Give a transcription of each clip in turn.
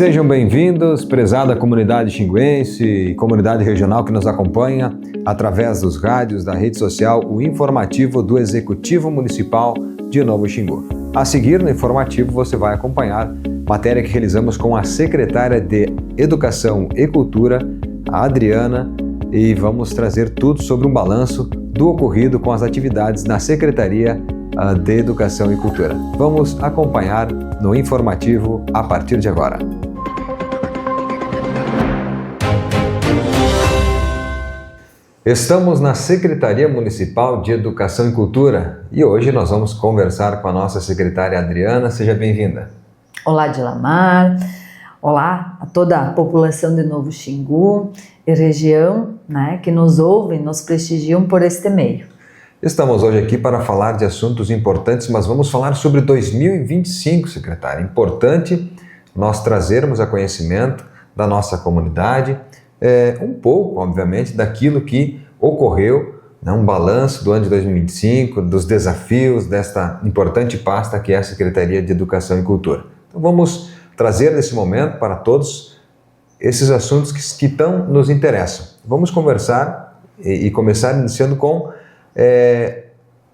Sejam bem-vindos, prezada comunidade xinguense e comunidade regional que nos acompanha através dos rádios, da rede social, o informativo do Executivo Municipal de Novo Xingu. A seguir, no informativo, você vai acompanhar matéria que realizamos com a secretária de Educação e Cultura, a Adriana, e vamos trazer tudo sobre um balanço do ocorrido com as atividades na Secretaria de Educação e Cultura. Vamos acompanhar no informativo a partir de agora. Estamos na Secretaria Municipal de Educação e Cultura e hoje nós vamos conversar com a nossa secretária Adriana. Seja bem-vinda. Olá, Dilamar. Olá a toda a população de Novo Xingu e região, que nos ouvem, nos prestigiam por este meio. Estamos hoje aqui para falar de assuntos importantes, mas vamos falar sobre 2025, secretária. Importante nós trazermos a conhecimento da nossa comunidade, um pouco, obviamente, daquilo que ocorreu, um balanço do ano de 2025, dos desafios desta importante pasta que é a Secretaria de Educação e Cultura. Então vamos trazer nesse momento para todos esses assuntos que nos interessam. Vamos conversar e começar iniciando com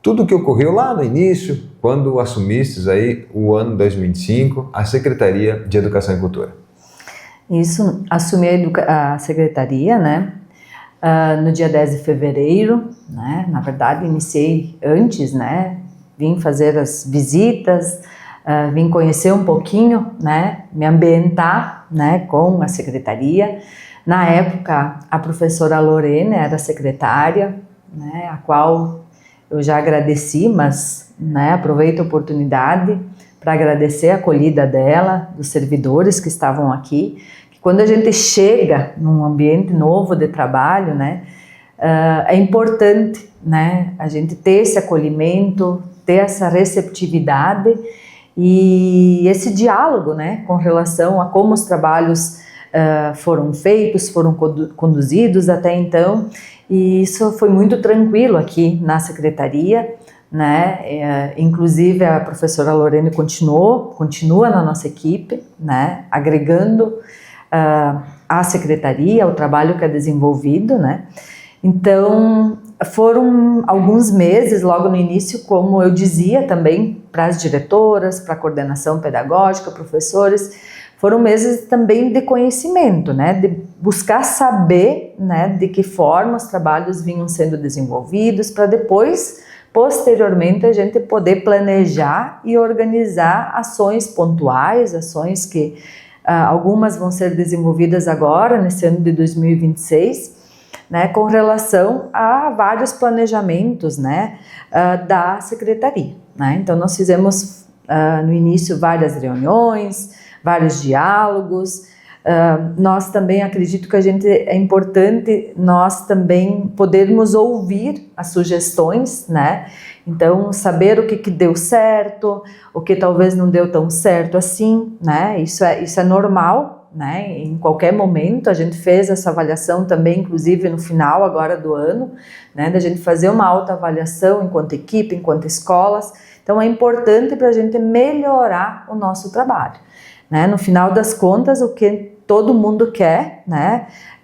tudo o que ocorreu lá no início, quando assumistes aí o ano 2025, a Secretaria de Educação e Cultura. Isso, assumi a Secretaria, no dia 10 de fevereiro, na verdade iniciei antes, vim fazer as visitas, vim conhecer um pouquinho, me ambientar, com a Secretaria. Na época, a professora Lorena era secretária, a qual eu já agradeci, mas aproveito a oportunidade para agradecer a acolhida dela, dos servidores que estavam aqui, que quando a gente chega num ambiente novo de trabalho, é importante, a gente ter esse acolhimento, ter essa receptividade e esse diálogo, com relação a como os trabalhos foram feitos, foram conduzidos até então. E isso foi muito tranquilo aqui na Secretaria, inclusive a professora Lorena continua na nossa equipe, agregando à Secretaria, o trabalho que é desenvolvido, Então, foram alguns meses, logo no início, como eu dizia também para as diretoras, para a coordenação pedagógica, professores, foram meses também de conhecimento, de buscar saber, de que forma os trabalhos vinham sendo desenvolvidos, para depois, posteriormente, a gente poder planejar e organizar ações pontuais, ações que algumas vão ser desenvolvidas agora, nesse ano de 2026, com relação a vários planejamentos, da Secretaria. Então, nós fizemos no início várias reuniões, vários diálogos. Nós também acredito que é importante nós também podermos ouvir as sugestões, Então, saber o que deu certo, o que talvez não deu tão certo assim, Isso é normal, Em qualquer momento. A gente fez essa avaliação também, inclusive no final agora do ano, da gente fazer uma autoavaliação enquanto equipe, enquanto escolas. Então, é importante para a gente melhorar o nosso trabalho. No final das contas, o que todo mundo quer,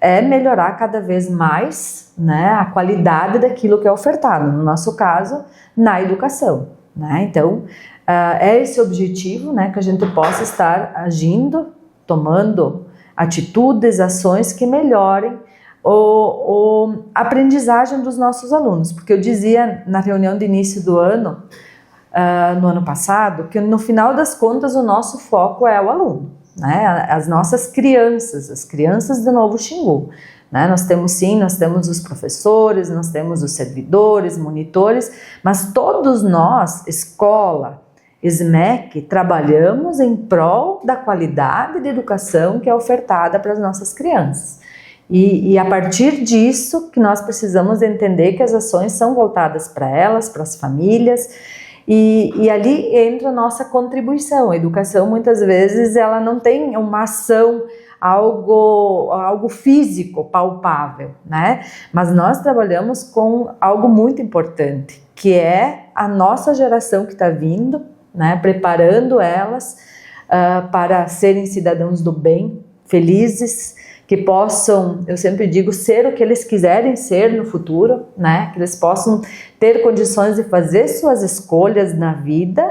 é melhorar cada vez mais, a qualidade daquilo que é ofertado, no nosso caso, na educação, Então, é esse objetivo, que a gente possa estar agindo, tomando atitudes, ações que melhorem a aprendizagem dos nossos alunos, porque eu dizia na reunião de início do ano, no ano passado, que no final das contas o nosso foco é o aluno, as nossas crianças, as crianças de Novo Xingu. Nós temos os professores, nós temos os servidores, monitores, mas todos nós, escola, SMEC, trabalhamos em prol da qualidade de educação que é ofertada para as nossas crianças. E a partir disso que nós precisamos entender que as ações são voltadas para elas, para as famílias. E ali entra a nossa contribuição. A educação, muitas vezes, ela não tem uma ação, algo físico, palpável, Mas nós trabalhamos com algo muito importante, que é a nossa geração que está vindo, preparando elas para serem cidadãos do bem, felizes, que possam, eu sempre digo, ser o que eles quiserem ser no futuro, né? Que eles possam ter condições de fazer suas escolhas na vida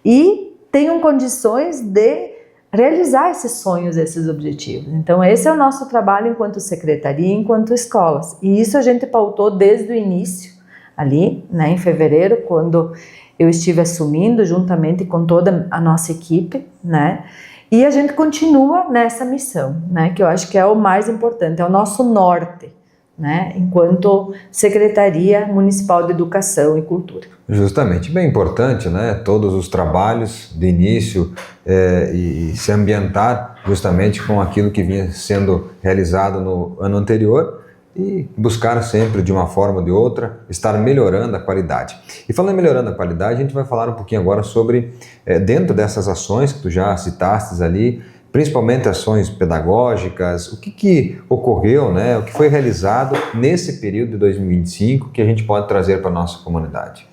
e tenham condições de realizar esses sonhos, esses objetivos. Então esse é o nosso trabalho enquanto secretaria, enquanto escolas. E isso a gente pautou desde o início, ali, né, em fevereiro, quando eu estive assumindo, juntamente com toda a nossa equipe, né? E a gente continua nessa missão, né? Que eu acho que é o mais importante, é o nosso norte, né? Enquanto Secretaria Municipal de Educação e Cultura. Justamente, bem importante, né? Todos os trabalhos de início e se ambientar justamente com aquilo que vinha sendo realizado no ano anterior e buscar sempre, de uma forma ou de outra, estar melhorando a qualidade. E falando em melhorando a qualidade, a gente vai falar um pouquinho agora sobre, dentro dessas ações que tu já citastes ali, principalmente ações pedagógicas, o que ocorreu, né? O que foi realizado nesse período de 2025 que a gente pode trazer para a nossa comunidade.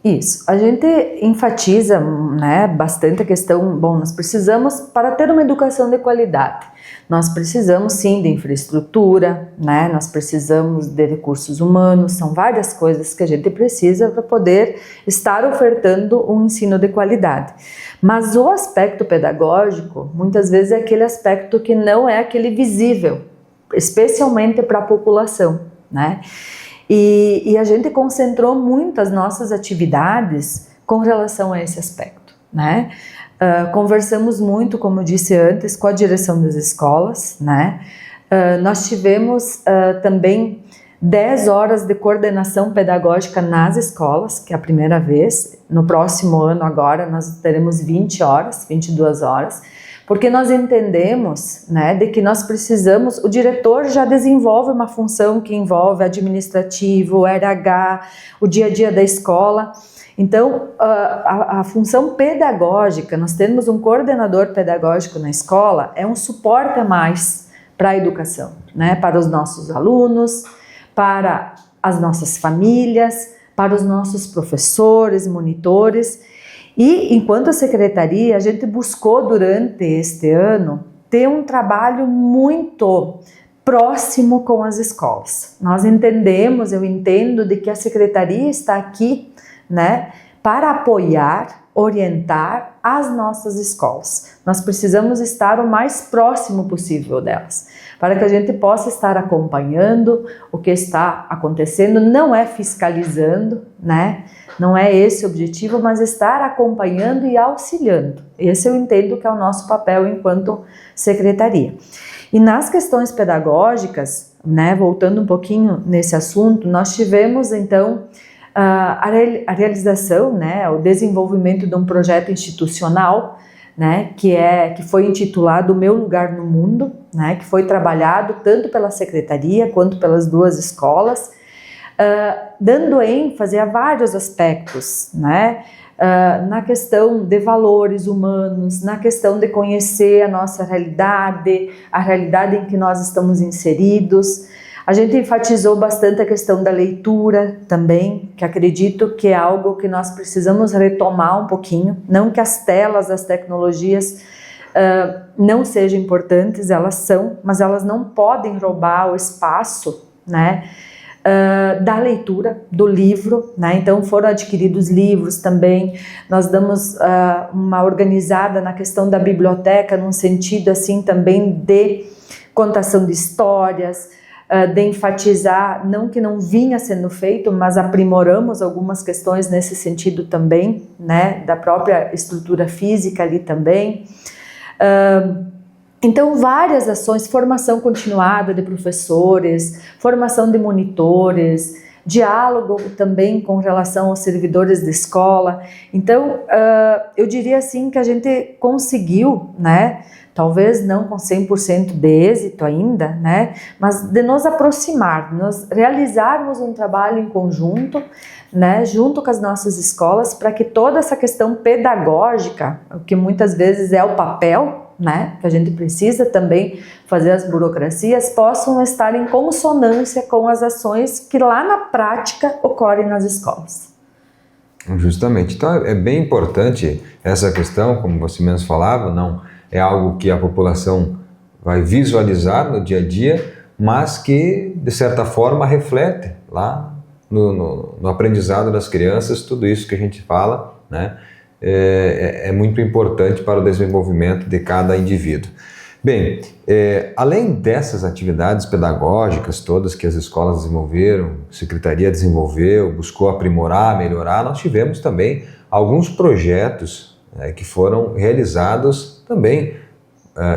Isso, a gente enfatiza, né, bastante a questão, bom, nós precisamos, para ter uma educação de qualidade, nós precisamos sim de infraestrutura, né, nós precisamos de recursos humanos, são várias coisas que a gente precisa para poder estar ofertando um ensino de qualidade. Mas o aspecto pedagógico, muitas vezes é aquele aspecto que não é aquele visível, especialmente para a população, né? E a gente concentrou muito as nossas atividades com relação a esse aspecto, né? Conversamos muito, como eu disse antes, com a direção das escolas, né? Nós tivemos também 10 horas de coordenação pedagógica nas escolas, que é a primeira vez. No próximo ano agora nós teremos 20 horas, 22 horas, porque nós entendemos, né, de que nós precisamos, o diretor já desenvolve uma função que envolve administrativo, o RH, o dia a dia da escola. Então, a função pedagógica, nós temos um coordenador pedagógico na escola, é um suporte a mais para a educação, né, para os nossos alunos, para as nossas famílias, para os nossos professores, monitores. E, enquanto a secretaria, a gente buscou durante este ano ter um trabalho muito próximo com as escolas. Nós entendemos, eu entendo, de que a secretaria está aqui, né, para apoiar, orientar as nossas escolas. Nós precisamos estar o mais próximo possível delas, para que a gente possa estar acompanhando o que está acontecendo, não é fiscalizando, né? Não é esse o objetivo, mas estar acompanhando e auxiliando. Esse eu entendo que é o nosso papel enquanto secretaria. E nas questões pedagógicas, né, voltando um pouquinho nesse assunto, nós tivemos então a realização, né, o desenvolvimento de um projeto institucional, né, que foi intitulado O Meu Lugar no Mundo, né, que foi trabalhado tanto pela secretaria quanto pelas duas escolas, dando ênfase a vários aspectos, né, na questão de valores humanos, na questão de conhecer a nossa realidade, a realidade em que nós estamos inseridos. A gente enfatizou bastante a questão da leitura também, que acredito que é algo que nós precisamos retomar um pouquinho. Não que as telas, as tecnologias não sejam importantes, elas são, mas elas não podem roubar o espaço, né, da leitura, do livro, né? Então foram adquiridos livros também. Nós damos uma organizada na questão da biblioteca, num sentido assim também de contação de histórias, de enfatizar, não que não vinha sendo feito, mas aprimoramos algumas questões nesse sentido também, né, da própria estrutura física ali também. Então, várias ações, formação continuada de professores, formação de monitores, diálogo também com relação aos servidores de escola. Então, eu diria assim que a gente conseguiu, né, talvez não com 100% de êxito ainda, né, mas de nos aproximar, nós realizarmos um trabalho em conjunto, né, junto com as nossas escolas, para que toda essa questão pedagógica, que muitas vezes é o papel, né, que a gente precisa também fazer as burocracias, possam estar em consonância com as ações que lá na prática ocorrem nas escolas. Justamente. Então é bem importante essa questão, como você mesmo falava, não é algo que a população vai visualizar no dia a dia, mas que, de certa forma, reflete lá no aprendizado das crianças, tudo isso que a gente fala, né, é muito importante para o desenvolvimento de cada indivíduo. Bem, além dessas atividades pedagógicas todas que as escolas desenvolveram, a Secretaria desenvolveu, buscou aprimorar, melhorar, nós tivemos também alguns projetos que foram realizados também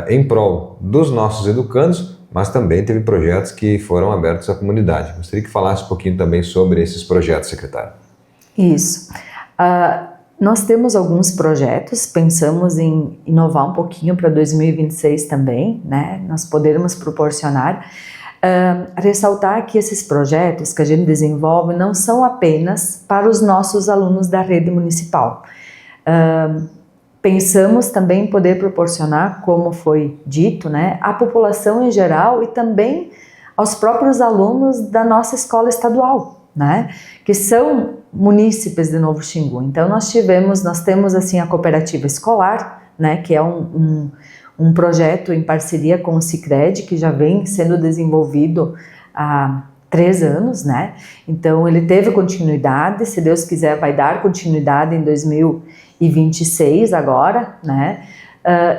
em prol dos nossos educandos, mas também teve projetos que foram abertos à comunidade. Gostaria que falasse um pouquinho também sobre esses projetos, secretário. Isso. Nós temos alguns projetos, pensamos em inovar um pouquinho para 2026 também, né? Nós podermos proporcionar, ressaltar que esses projetos que a gente desenvolve não são apenas para os nossos alunos da rede municipal. Pensamos também em poder proporcionar, como foi dito, né, à população em geral e também aos próprios alunos da nossa escola estadual, né, que são munícipes de Novo Xingu. Então nós temos assim a cooperativa escolar, né, que é um projeto em parceria com o Sicredi, que já vem sendo desenvolvido há 3 anos, né? Então ele teve continuidade, se Deus quiser vai dar continuidade em 2026 agora, né?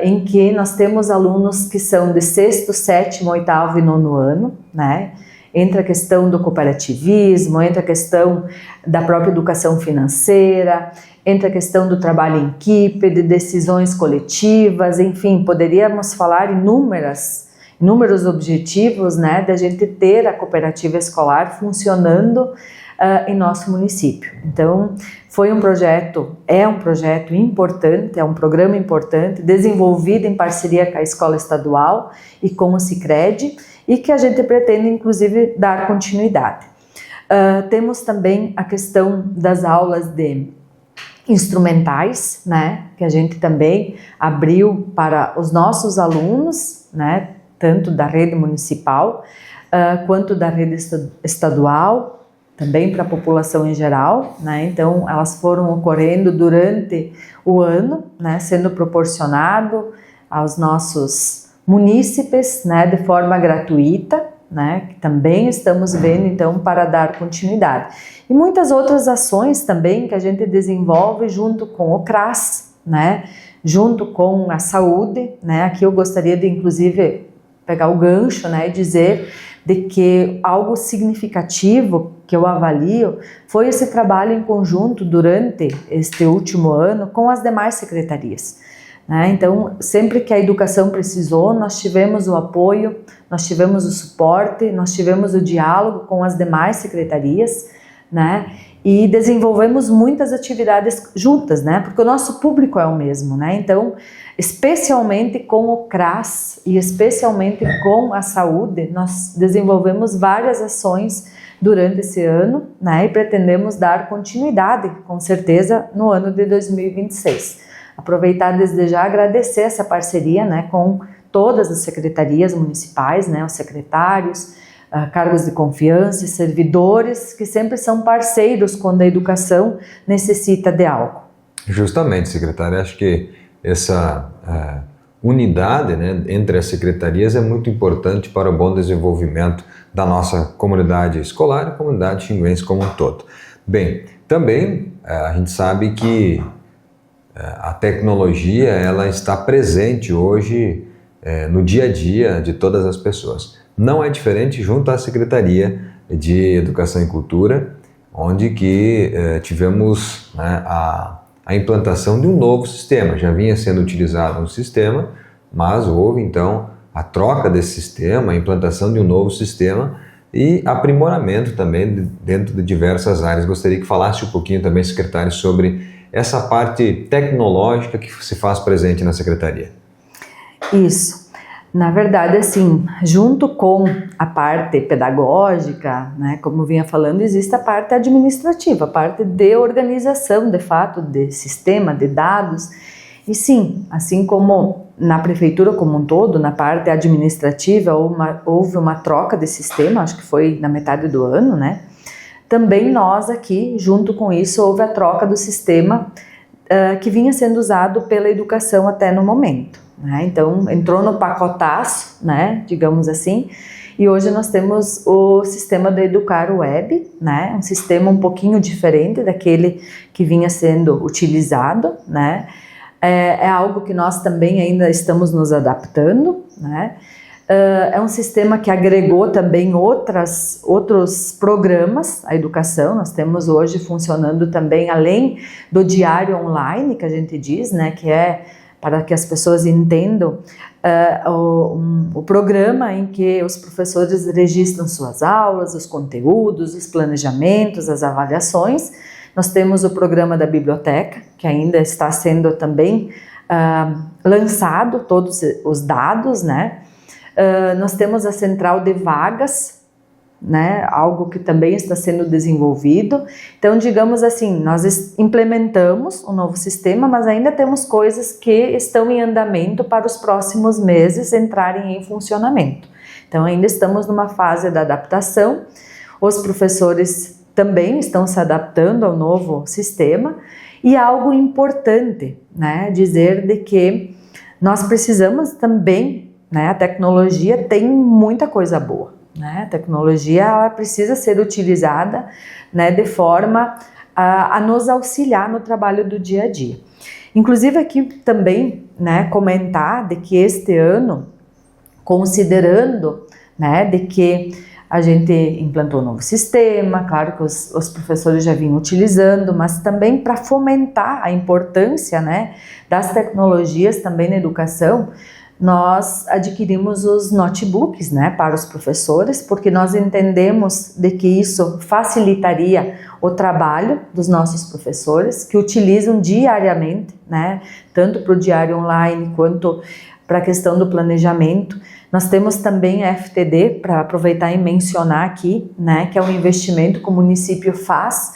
Em que nós temos alunos que são de 6º, 7º, 8º e 9º ano, né? Entra a questão do cooperativismo, entra a questão da própria educação financeira, entra a questão do trabalho em equipe, de decisões coletivas, enfim, poderíamos falar inúmeros objetivos, né, da gente ter a cooperativa escolar funcionando em nosso município. Então, é um projeto importante, é um programa importante, desenvolvido em parceria com a escola estadual e com o Sicredi, e que a gente pretende, inclusive, dar continuidade. Temos também a questão das aulas de instrumentais, né, que a gente também abriu para os nossos alunos, né, tanto da rede municipal quanto da rede estadual, também para a população em geral, né? Então elas foram ocorrendo durante o ano, né, sendo proporcionado aos nossos munícipes, né, de forma gratuita, né, que também estamos vendo então para dar continuidade. E muitas outras ações também que a gente desenvolve junto com o CRAS, né, junto com a saúde, né. Aqui eu gostaria de inclusive pegar o gancho, né, e dizer de que algo significativo que eu avalio foi esse trabalho em conjunto durante este último ano com as demais secretarias, né? Então, sempre que a educação precisou, nós tivemos o apoio, nós tivemos o suporte, nós tivemos o diálogo com as demais secretarias, né? E desenvolvemos muitas atividades juntas, né? Porque o nosso público é o mesmo, né? Então, especialmente com o CRAS e especialmente com a saúde, nós desenvolvemos várias ações durante esse ano, né? E pretendemos dar continuidade, com certeza, no ano de 2026. Aproveitar desde já agradecer essa parceria, né, com todas as secretarias municipais, né, os secretários, cargos de confiança e servidores que sempre são parceiros quando a educação necessita de algo. Justamente, secretária, acho que essa unidade, né, entre as secretarias é muito importante para o bom desenvolvimento da nossa comunidade escolar e comunidade xinguense como um todo. Bem, também a gente sabe que a tecnologia ela está presente hoje no dia a dia de todas as pessoas. Não é diferente junto à Secretaria de Educação e Cultura, onde que tivemos, né, a implantação de um novo sistema. Já vinha sendo utilizado um sistema, mas houve então a troca desse sistema, a implantação de um novo sistema e aprimoramento também dentro de diversas áreas. Gostaria que falasse um pouquinho também, secretário, sobre essa parte tecnológica que se faz presente na Secretaria. Isso. Na verdade, assim, junto com a parte pedagógica, né, como vinha falando, existe a parte administrativa, a parte de organização, de fato, de sistema, de dados. E sim, assim como na prefeitura como um todo, na parte administrativa, houve uma troca de sistema, acho que foi na metade do ano, né? também nós aqui, junto com isso, houve a troca do sistema que vinha sendo usado pela educação até no momento, né? Então, entrou no pacotaço, né, digamos assim, e hoje nós temos o sistema do Educar Web, né, um sistema um pouquinho diferente daquele que vinha sendo utilizado, né? É algo que nós também ainda estamos nos adaptando, né? É um sistema que agregou também outros programas à educação. Nós temos hoje funcionando também, além do diário online, que a gente diz, né, que é para que as pessoas entendam, o programa em que os professores registram suas aulas, os conteúdos, os planejamentos, as avaliações. Nós temos o programa da biblioteca, que ainda está sendo também lançado, todos os dados, né? Nós temos a central de vagas, né, algo que também está sendo desenvolvido. Então, digamos assim, nós implementamos um novo sistema, mas ainda temos coisas que estão em andamento para os próximos meses entrarem em funcionamento. Então, ainda estamos numa fase da adaptação. Os professores também estão se adaptando ao novo sistema, e algo importante, né, dizer de que nós precisamos também, né, a tecnologia tem muita coisa boa, né? A tecnologia ela precisa ser utilizada, né, de forma a nos auxiliar no trabalho do dia a dia. Inclusive aqui também, né, comentar de que este ano, considerando, né, de que a gente implantou um novo sistema, claro que os professores já vinham utilizando, mas também para fomentar a importância, né, das tecnologias também na educação, nós adquirimos os notebooks, né, para os professores, porque nós entendemos de que isso facilitaria o trabalho dos nossos professores, que utilizam diariamente, né, tanto para o diário online quanto para a questão do planejamento. Nós temos também a FTD, para aproveitar e mencionar aqui, né, que é um investimento que o município faz,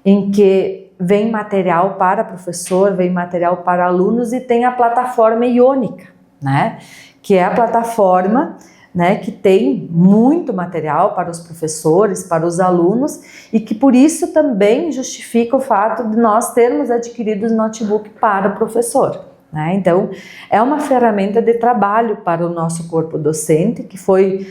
em que vem material para professor, vem material para alunos e tem a plataforma iônica, né, que é a plataforma, né, que tem muito material para os professores, para os alunos, e que por isso também justifica o fato de nós termos adquirido os notebook para o professor, né? Então, é uma ferramenta de trabalho para o nosso corpo docente, que foi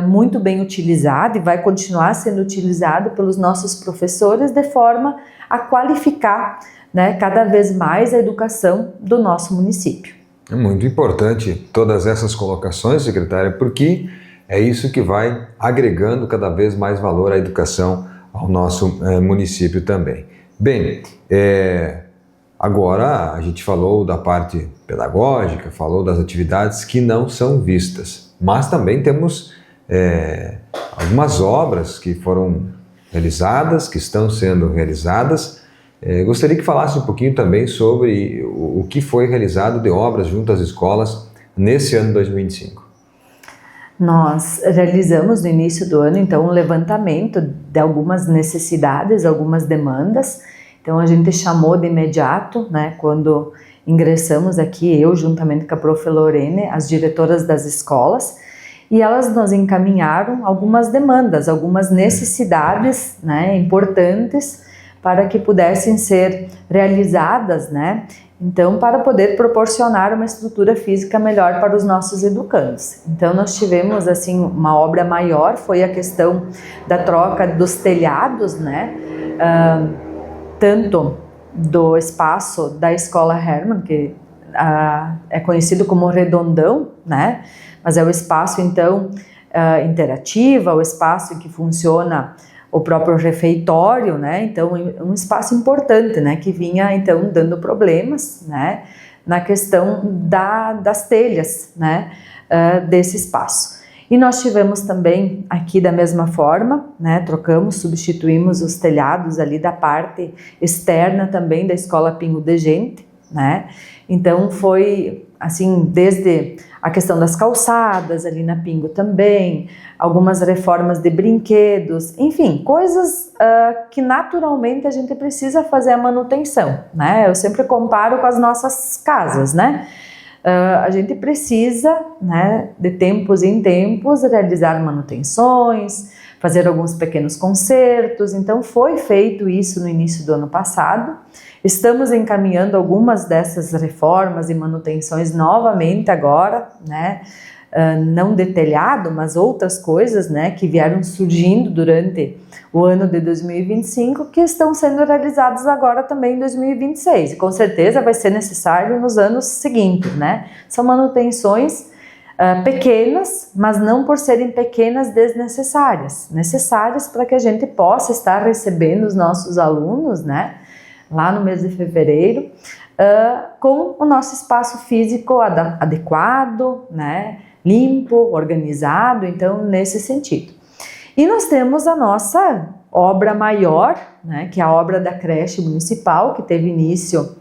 muito bem utilizado e vai continuar sendo utilizado pelos nossos professores de forma a qualificar, né, cada vez mais a educação do nosso município. É muito importante todas essas colocações, secretária, porque é isso que vai agregando cada vez mais valor à educação ao nosso município também. Bem, agora a gente falou da parte pedagógica, falou das atividades que não são vistas, mas também temos algumas obras que foram realizadas, que estão sendo realizadas. Gostaria que falasse um pouquinho também sobre o que foi realizado de obras junto às escolas nesse ano 2025. Nós realizamos no início do ano, então, um levantamento de algumas necessidades, algumas demandas. Então, a gente chamou de imediato, né, quando ingressamos aqui, eu juntamente com a prof. Lorene, as diretoras das escolas, e elas nos encaminharam algumas demandas, algumas necessidades, né, importantes, para que pudessem ser realizadas, né? Então, para poder proporcionar uma estrutura física melhor para os nossos educandos. Então, nós tivemos, assim, uma obra maior, foi a questão da troca dos telhados, né? Tanto do espaço da Escola Hermann, que é conhecido como Redondão, né? Mas é o espaço, então, interativo, é o espaço em que funciona o próprio refeitório, né? Então, um espaço importante, né? Que vinha, então, dando problemas, né? Na questão das telhas, né? Desse espaço. E nós tivemos também aqui da mesma forma, né? Substituímos os telhados ali da parte externa também da Escola Pingo de Gente, né? Então, foi assim, desde a questão das calçadas ali na Pingo também, algumas reformas de brinquedos, enfim, coisas que naturalmente a gente precisa fazer a manutenção, né? Eu sempre comparo com as nossas casas, né? A gente precisa, né, de tempos em tempos realizar manutenções, fazer alguns pequenos concertos. Então foi feito isso no início do ano passado. Estamos encaminhando algumas dessas reformas e manutenções novamente agora, né? Não de telhado, mas outras coisas, né, que vieram surgindo durante o ano de 2025, que estão sendo realizadas agora também em 2026. E com certeza vai ser necessário nos anos seguintes, né? São manutenções pequenas, mas não por serem pequenas desnecessárias, necessárias para que a gente possa estar recebendo os nossos alunos, né, lá no mês de fevereiro, com o nosso espaço físico adequado, né, limpo, organizado, então nesse sentido. E nós temos a nossa obra maior, né, que é a obra da creche municipal, que teve início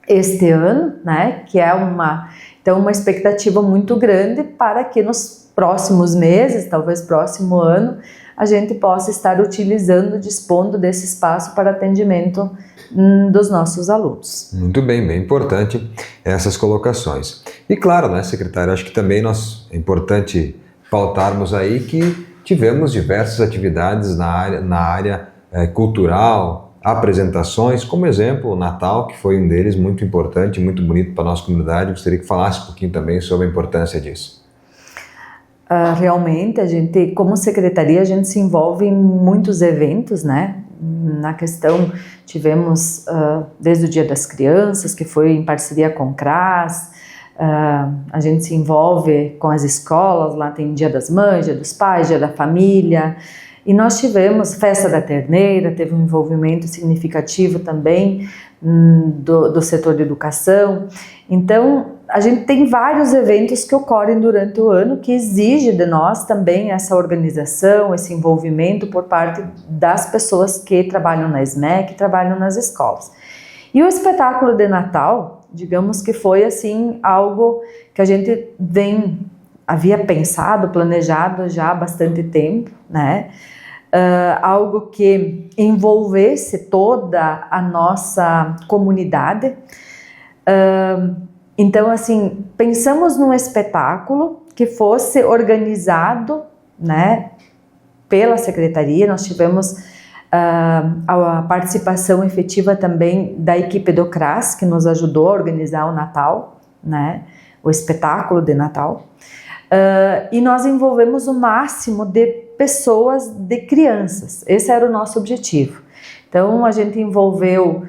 este ano, né, que é uma expectativa muito grande para que nos próximos meses, talvez próximo ano, a gente possa estar utilizando, dispondo desse espaço para atendimento dos nossos alunos. Muito bem, bem importante essas colocações. E claro, né, secretária, acho que também é importante pautarmos aí que tivemos diversas atividades na área cultural, apresentações, como exemplo o Natal, que foi um deles muito importante, muito bonito para a nossa comunidade. Gostaria que falasse um pouquinho também sobre a importância disso. Realmente, a gente, como secretaria, a gente se envolve em muitos eventos, né? Na questão, tivemos desde o Dia das Crianças, que foi em parceria com o CRAS, a gente se envolve com as escolas, lá tem Dia das Mães, Dia dos Pais, Dia da Família, e nós tivemos Festa da Terneira, teve um envolvimento significativo também do setor de educação. Então, a gente tem vários eventos que ocorrem durante o ano que exige de nós também essa organização, esse envolvimento por parte das pessoas que trabalham na SMEC, que trabalham nas escolas. E o espetáculo de Natal, digamos que foi assim algo que a gente havia pensado, planejado já há bastante tempo, né? Algo que envolvesse toda a nossa comunidade. Então, assim, pensamos num espetáculo que fosse organizado, né, pela secretaria. Nós tivemos a participação efetiva também da equipe do CRAS, que nos ajudou a organizar o Natal, né, o espetáculo de Natal. E nós envolvemos o máximo de pessoas, de crianças. Esse era o nosso objetivo. Então, a gente envolveu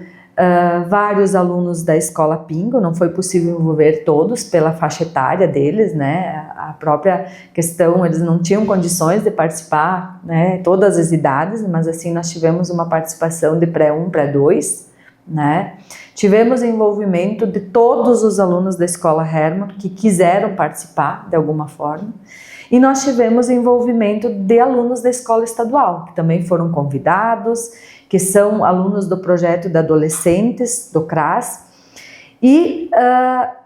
vários alunos da Escola Pingo, não foi possível envolver todos pela faixa etária deles, né? A própria questão, eles não tinham condições de participar, né? Todas as idades, mas assim nós tivemos uma participação de pré-1, pré-2, né? Tivemos envolvimento de todos os alunos da Escola Hermann que quiseram participar de alguma forma. E nós tivemos envolvimento de alunos da Escola Estadual, que também foram convidados, que são alunos do projeto de adolescentes do CRAS, e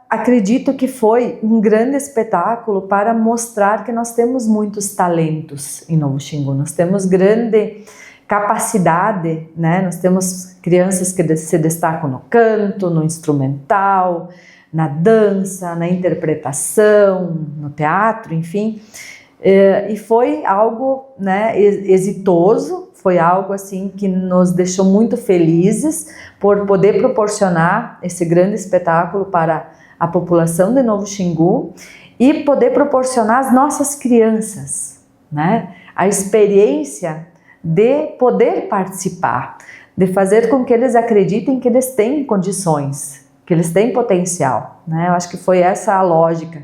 acredito que foi um grande espetáculo para mostrar que nós temos muitos talentos em Novo Xingu, nós temos grande capacidade, né? Nós temos crianças que se destacam no canto, no instrumental, na dança, na interpretação, no teatro, enfim, e foi algo, né, exitoso. Foi algo assim que nos deixou muito felizes por poder proporcionar esse grande espetáculo para a população de Novo Xingu e poder proporcionar às nossas crianças, né, a experiência de poder participar, de fazer com que eles acreditem que eles têm condições, que eles têm potencial, né? Eu acho que foi essa a lógica,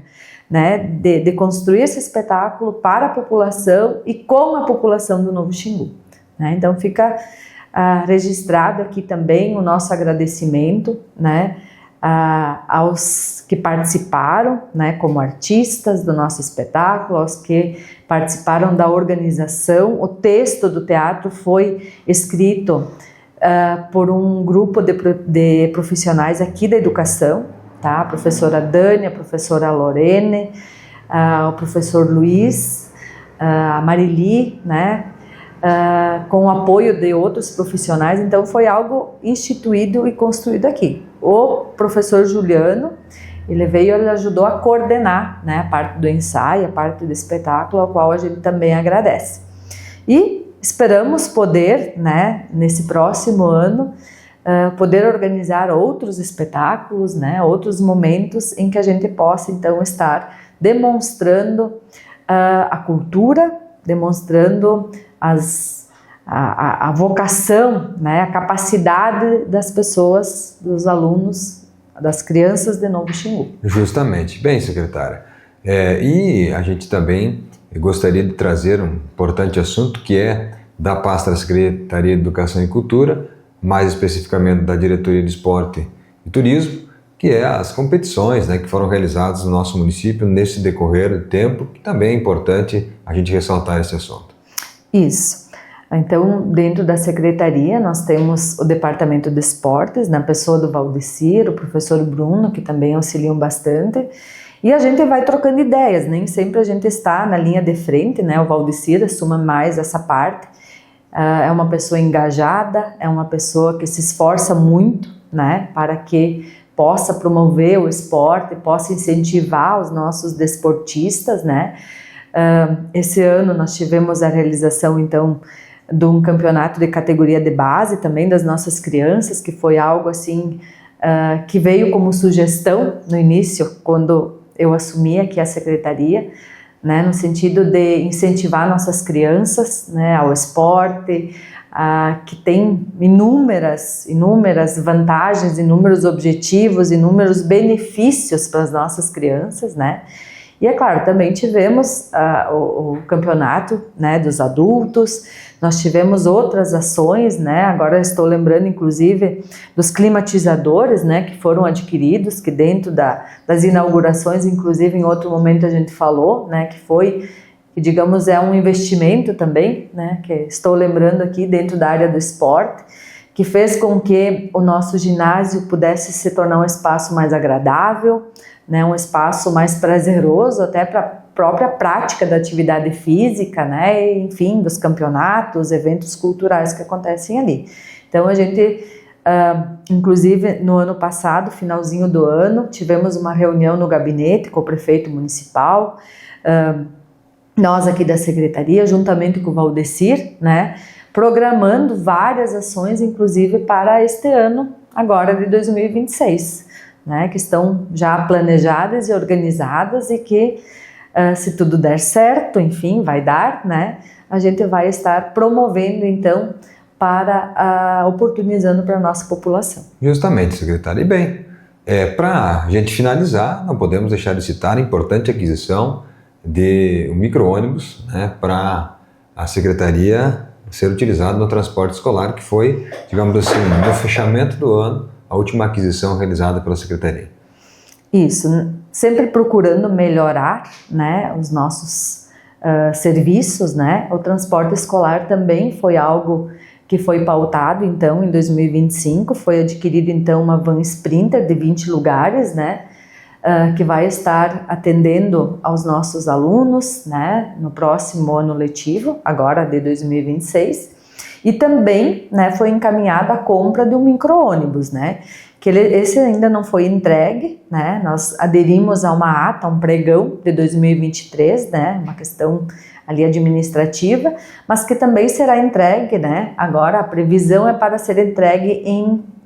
né, de construir esse espetáculo para a população e com a população do Novo Xingu. Então fica registrado aqui também o nosso agradecimento, né, aos que participaram, né, como artistas do nosso espetáculo, aos que participaram da organização. O texto do teatro foi escrito por um grupo de profissionais aqui da educação, tá? A professora Dani, a professora Lorene, o professor Luiz, a Marili, né? Com o apoio de outros profissionais. Então foi algo instituído e construído aqui. O professor Juliano, ele ajudou a coordenar, né, a parte do ensaio, a parte do espetáculo, ao qual a gente também agradece. E esperamos poder, né, nesse próximo ano, poder organizar outros espetáculos, né, outros momentos em que a gente possa então estar demonstrando a cultura, demonstrando a vocação, né, a capacidade das pessoas, dos alunos, das crianças de Novo Xingu. Justamente. Bem, secretária, e a gente também gostaria de trazer um importante assunto que é da pasta da Secretaria de Educação e Cultura, mais especificamente da Diretoria de Esporte e Turismo, que é as competições, né, que foram realizadas no nosso município nesse decorrer do tempo, que também é importante a gente ressaltar esse assunto. Isso. Então, dentro da Secretaria, nós temos o Departamento de Esportes, na pessoa do Valdecir, o professor Bruno, que também auxiliam bastante, e a gente vai trocando ideias, nem sempre a gente está na linha de frente, né? O Valdecir assuma mais essa parte. É uma pessoa engajada, é uma pessoa que se esforça muito, né, para que possa promover o esporte, possa incentivar os nossos desportistas, né. Esse ano nós tivemos a realização, então, de um campeonato de categoria de base também das nossas crianças, que foi algo assim, que veio como sugestão no início, quando eu assumi aqui a secretaria, né, no sentido de incentivar nossas crianças, né, ao esporte, que tem inúmeras vantagens, inúmeros objetivos, inúmeros benefícios para as nossas crianças, né. E é claro, também tivemos o campeonato, né, dos adultos, nós tivemos outras ações, né, agora estou lembrando inclusive dos climatizadores, né, que foram adquiridos, que dentro das inaugurações, inclusive em outro momento a gente falou, né, que digamos é um investimento também, né, que estou lembrando aqui dentro da área do esporte, que fez com que o nosso ginásio pudesse se tornar um espaço mais agradável, né, um espaço mais prazeroso até para a própria prática da atividade física, né, enfim, dos campeonatos, eventos culturais que acontecem ali. Então a gente, inclusive no ano passado, finalzinho do ano, tivemos uma reunião no gabinete com o prefeito municipal, nós aqui da secretaria, juntamente com o Valdecir, né, programando várias ações, inclusive para este ano, agora de 2026. Né, que estão já planejadas e organizadas e que, se tudo der certo, enfim, vai dar, né, a gente vai estar promovendo, então, oportunizando para a nossa população. Justamente, secretária. E bem, para a gente finalizar, não podemos deixar de citar a importante aquisição de um micro-ônibus, né, para a secretaria ser utilizado no transporte escolar, que foi, digamos assim, no fechamento do ano, a última aquisição realizada pela Secretaria. Isso, sempre procurando melhorar, né, os nossos serviços, né, o transporte escolar também foi algo que foi pautado, então, em 2025, foi adquirido, então, uma van Sprinter de 20 lugares, né, que vai estar atendendo aos nossos alunos, né, no próximo ano letivo, agora de 2026, e também, né, foi encaminhada a compra de um micro-ônibus, né, que esse ainda não foi entregue, né, nós aderimos a uma ata, um pregão de 2023, né, uma questão ali administrativa, mas que também será entregue, né, agora a previsão é para ser entregue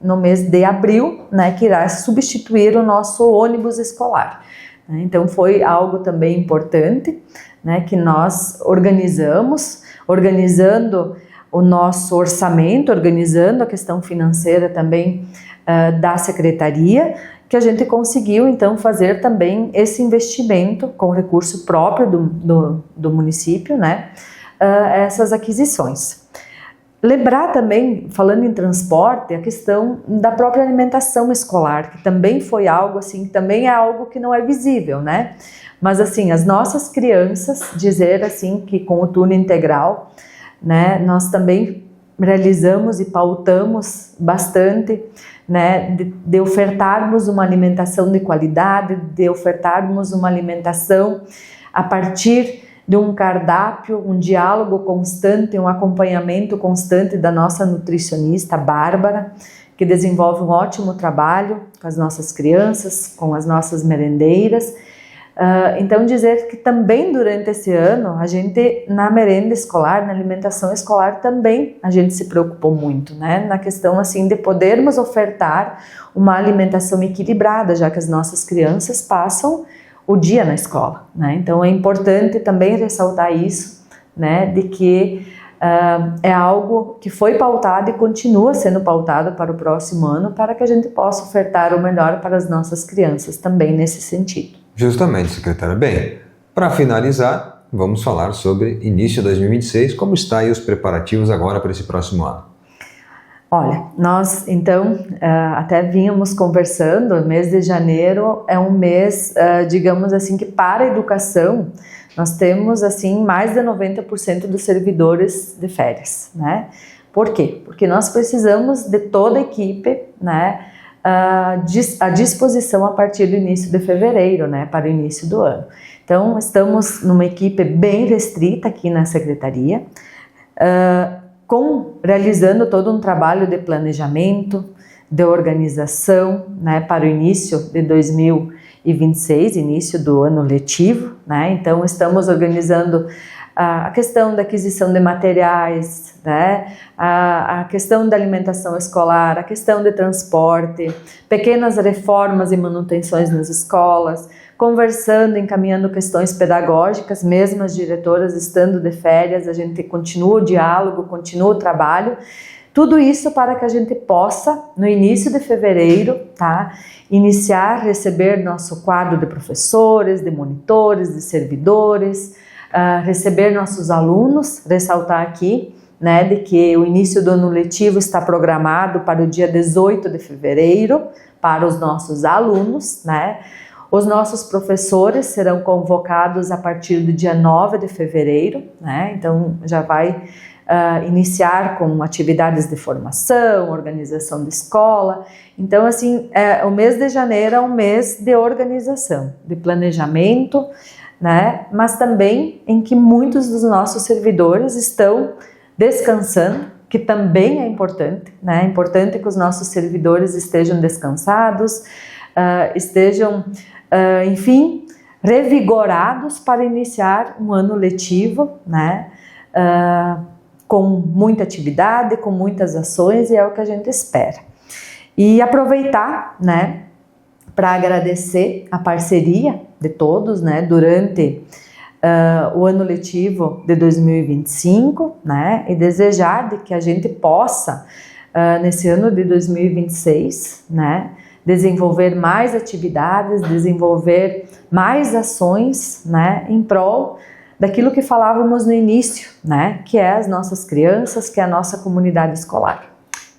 no mês de abril, né, que irá substituir o nosso ônibus escolar. Então foi algo também importante, né, que nós organizando o nosso orçamento, organizando a questão financeira também da secretaria, que a gente conseguiu então fazer também esse investimento com recurso próprio do município, né, essas aquisições. Lembrar também, falando em transporte, a questão da própria alimentação escolar, que também foi algo assim, também é algo que não é visível, né? Mas assim, as nossas crianças, dizer assim que com o turno integral, né, nós também realizamos e pautamos bastante, né, de ofertarmos uma alimentação de qualidade, de ofertarmos uma alimentação a partir de um cardápio, um diálogo constante, um acompanhamento constante da nossa nutricionista Bárbara, que desenvolve um ótimo trabalho com as nossas crianças, com as nossas merendeiras, Então dizer que também durante esse ano, a gente na merenda escolar, na alimentação escolar também, a gente se preocupou muito, né? Na questão assim de podermos ofertar uma alimentação equilibrada, já que as nossas crianças passam o dia na escola, né? Então é importante também ressaltar isso, né? De que é algo que foi pautado e continua sendo pautado para o próximo ano, para que a gente possa ofertar o melhor para as nossas crianças também nesse sentido. Justamente, secretária. Bem, para finalizar, vamos falar sobre início de 2026, como estão aí os preparativos agora para esse próximo ano? Olha, nós então até vínhamos conversando, o mês de janeiro é um mês, digamos assim, que para a educação nós temos assim mais de 90% dos servidores de férias, né? Por quê? Porque nós precisamos de toda a equipe, né, à disposição a partir do início de fevereiro, né, para o início do ano. Então, estamos numa equipe bem restrita aqui na secretaria, realizando todo um trabalho de planejamento, de organização, né, para o início de 2026, início do ano letivo, né? Então, estamos organizando a questão da aquisição de materiais, né? A questão da alimentação escolar, a questão de transporte, pequenas reformas e manutenções nas escolas, conversando, encaminhando questões pedagógicas, mesmo as diretoras estando de férias, a gente continua o diálogo, continua o trabalho, tudo isso para que a gente possa, no início de fevereiro, tá, iniciar, receber nosso quadro de professores, de monitores, de servidores, receber nossos alunos, ressaltar aqui, né, de que o início do ano letivo está programado para o dia 18 de fevereiro, para os nossos alunos, né. Os nossos professores serão convocados a partir do dia 9 de fevereiro, né, então já vai iniciar com atividades de formação, organização de escola. Então, assim, o mês de janeiro é um mês de organização, de planejamento, né? Mas também em que muitos dos nossos servidores estão descansando, que também é importante, né? É importante que os nossos servidores estejam descansados, estejam, enfim, revigorados para iniciar um ano letivo, né? Com muita atividade, com muitas ações, e é o que a gente espera. E aproveitar, né, para agradecer a parceria de todos, né, durante o ano letivo de 2025, né, e desejar de que a gente possa, nesse ano de 2026, né, desenvolver mais atividades, desenvolver mais ações, né, em prol daquilo que falávamos no início, né, que é as nossas crianças, que é a nossa comunidade escolar.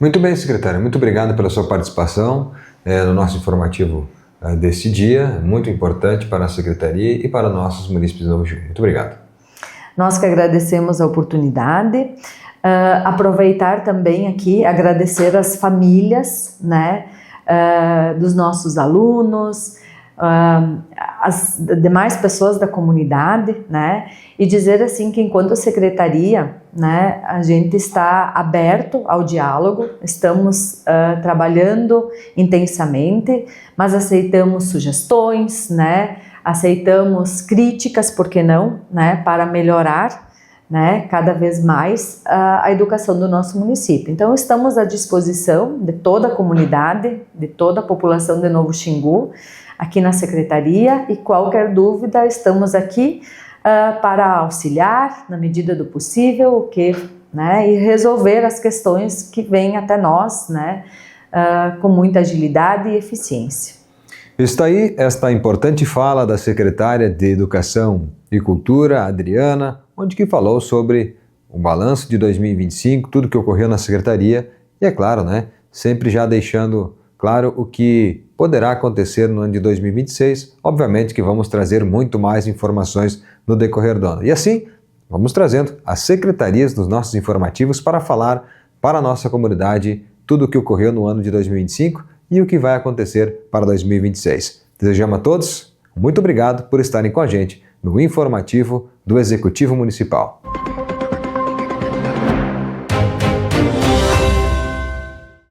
Muito bem, secretária. Muito obrigado pela sua participação no nosso informativo desse dia, muito importante para a secretaria e para nossos munícipes de Novo Juí. Muito obrigado. Nós que agradecemos a oportunidade. Aproveitar também aqui, agradecer as famílias, né, dos nossos alunos, as demais pessoas da comunidade, né, e dizer assim que enquanto secretaria, né, a gente está aberto ao diálogo, estamos trabalhando intensamente, mas aceitamos sugestões, né, aceitamos críticas, por que não, né, para melhorar, né, cada vez mais a educação do nosso município. Então estamos à disposição de toda a comunidade, de toda a população de Novo Xingu, aqui na secretaria, e qualquer dúvida estamos aqui para auxiliar na medida do possível, né, e resolver as questões que vêm até nós, né, com muita agilidade e eficiência. Está aí esta importante fala da secretária de Educação e Cultura, Adriana, onde que falou sobre o balanço de 2025, tudo que ocorreu na secretaria e, é claro, né, sempre já deixando claro o que poderá acontecer no ano de 2026. Obviamente que vamos trazer muito mais informações no decorrer do ano. E assim, vamos trazendo as secretarias dos nossos informativos para falar para a nossa comunidade tudo o que ocorreu no ano de 2025 e o que vai acontecer para 2026. Desejamos a todos muito obrigado por estarem com a gente no informativo do Executivo Municipal.